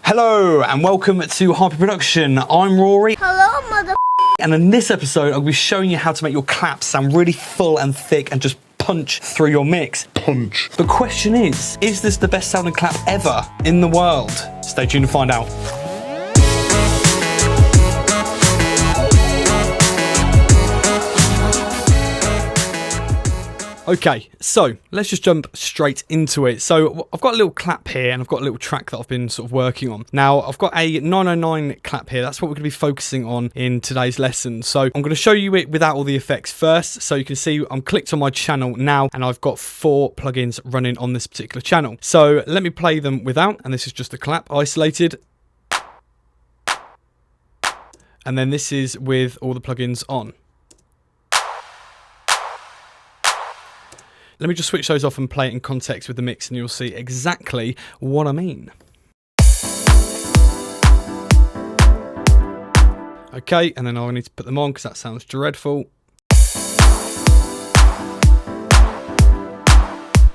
Hello and welcome to Hyper Production. I'm Rory. Hello, mother. And in this episode, I'll be showing you how to make your claps sound really full and thick and just punch through your mix. Punch. The question is this the best sounding clap ever in the world? Stay tuned to find out. Okay, so let's just jump straight into it. So I've got a little clap here and I've got a little track that I've been sort of working on. Now I've got a 909 clap here. That's what we're going to be focusing on in today's lesson. So I'm going to show you it without all the effects first. So you can see I'm clicked on my channel now and I've got 4 plugins running on this particular channel. So let me play them without, and this is just the clap isolated. And then this is with all the plugins on. Let me just switch those off and play it in context with the mix and you'll see exactly what I mean. Okay, and then I need to put them on because that sounds dreadful.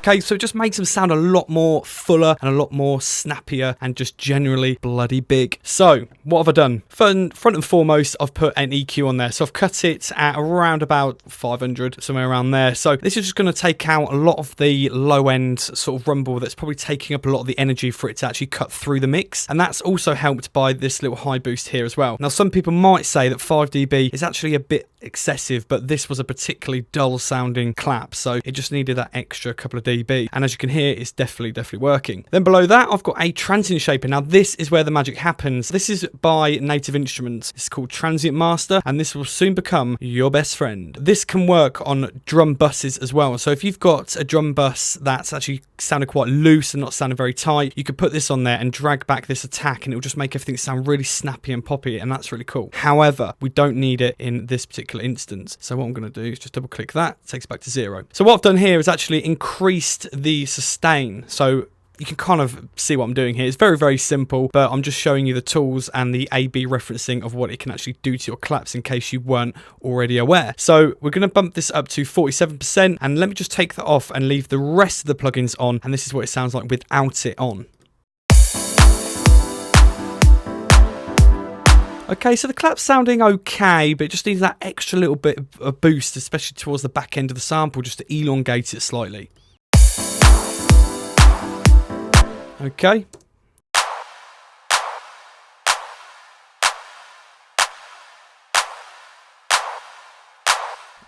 Okay, so it just makes them sound a lot more fuller and a lot more snappier and just generally bloody big. So, what have I done? Front and foremost, I've put an EQ on there. So I've cut it at around about 500, somewhere around there. So this is just going to take out a lot of the low end sort of rumble that's probably taking up a lot of the energy for it to actually cut through the mix. And that's also helped by this little high boost here as well. Now, some people might say that 5 dB is actually a bit excessive, but this was a particularly dull sounding clap. So it just needed that extra couple of dB, and as you can hear, it's definitely working. Then below that, I've got a transient shaper. Now this is where the magic happens. This is by Native Instruments. It's called Transient Master, and this will soon become your best friend. This can work on drum buses as well. So if you've got a drum bus that's actually sounding quite loose and not sounding very tight, you could put this on there and drag back this attack and it will just make everything sound really snappy and poppy, and that's really cool. However, we don't need it in this particular instance. So what I'm going to do is just double click that, it takes it back to 0. So what I've done here is actually increased the sustain. So you can kind of see what I'm doing here. It's very simple, but I'm just showing you the tools and the A/B referencing of what it can actually do to your claps in case you weren't already aware. So we're going to bump this up to 47%, and let me just take that off and leave the rest of the plugins on, and this is what it sounds like without it on. Okay, so the clap's sounding okay, but it just needs that extra little bit of a boost, especially towards the back end of the sample, just to elongate it slightly. Okay.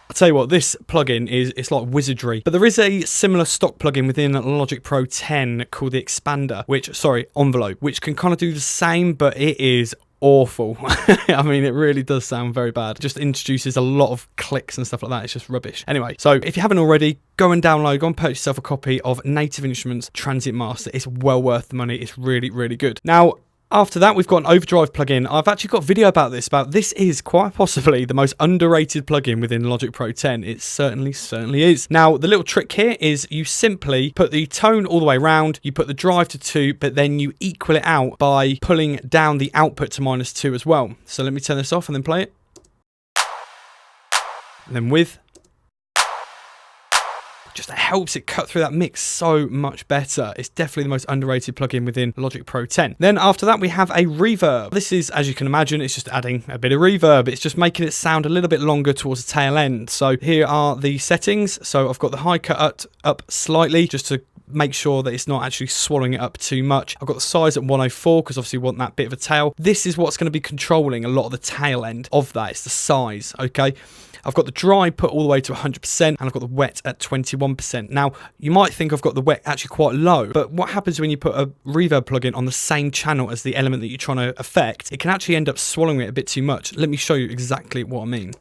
I'll tell you what, this plugin it's like wizardry. But there is a similar stock plugin within Logic Pro 10 called the Envelope, which can kind of do the same, but it is awful. I mean, it really does sound very bad. It just introduces a lot of clicks and stuff like that. It's just rubbish. Anyway, so if you haven't already, go and purchase yourself a copy of Native Instruments Transient Master. It's well worth the money. It's really good. Now, after that, we've got an overdrive plugin. I've actually got a video about this. This is quite possibly the most underrated plugin within Logic Pro 10. It certainly is. Now, the little trick here is you simply put the tone all the way around, you put the drive to 2, but then you equal it out by pulling down the output to -2 as well. So let me turn this off and then play it. And then with. Just helps it cut through that mix so much better. It's definitely the most underrated plugin within Logic Pro 10. Then after that, we have a reverb. This is, as you can imagine, it's just adding a bit of reverb. It's just making it sound a little bit longer towards the tail end. So here are the settings. So I've got the high cut up slightly just to make sure that it's not actually swallowing it up too much. I've got the size at 104 because obviously we want that bit of a tail. This is what's going to be controlling a lot of the tail end of that. It's the size, okay? I've got the dry put all the way to 100%, and I've got the wet at 21%. Now, you might think I've got the wet actually quite low, but what happens when you put a reverb plugin on the same channel as the element that you're trying to affect? It can actually end up swallowing it a bit too much. Let me show you exactly what I mean.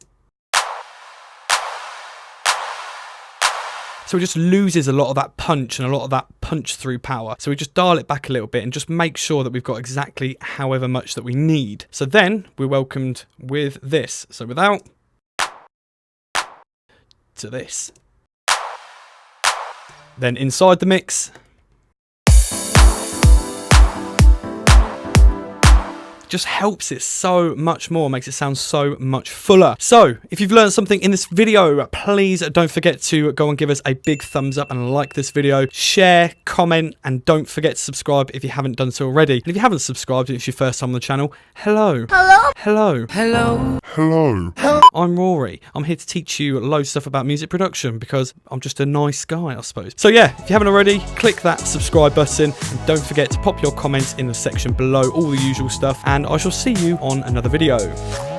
So it just loses a lot of that punch and a lot of that punch through power. So we just dial it back a little bit and just make sure that we've got exactly however much that we need. So then we're welcomed with this. So without to this. Then inside the mix, just helps it so much more, makes it sound so much fuller. So if you've learned something in this video, please don't forget to go and give us a big thumbs up and like this video, share, comment, and don't forget to subscribe if you haven't done so already. And if you haven't subscribed and it's your first time on the channel, hello. Hello. I'm Rory. I'm here to teach you loads of stuff about music production because I'm just a nice guy, I suppose. So yeah, if you haven't already, click that subscribe button and don't forget to pop your comments in the section below, all the usual stuff, and I shall see you on another video.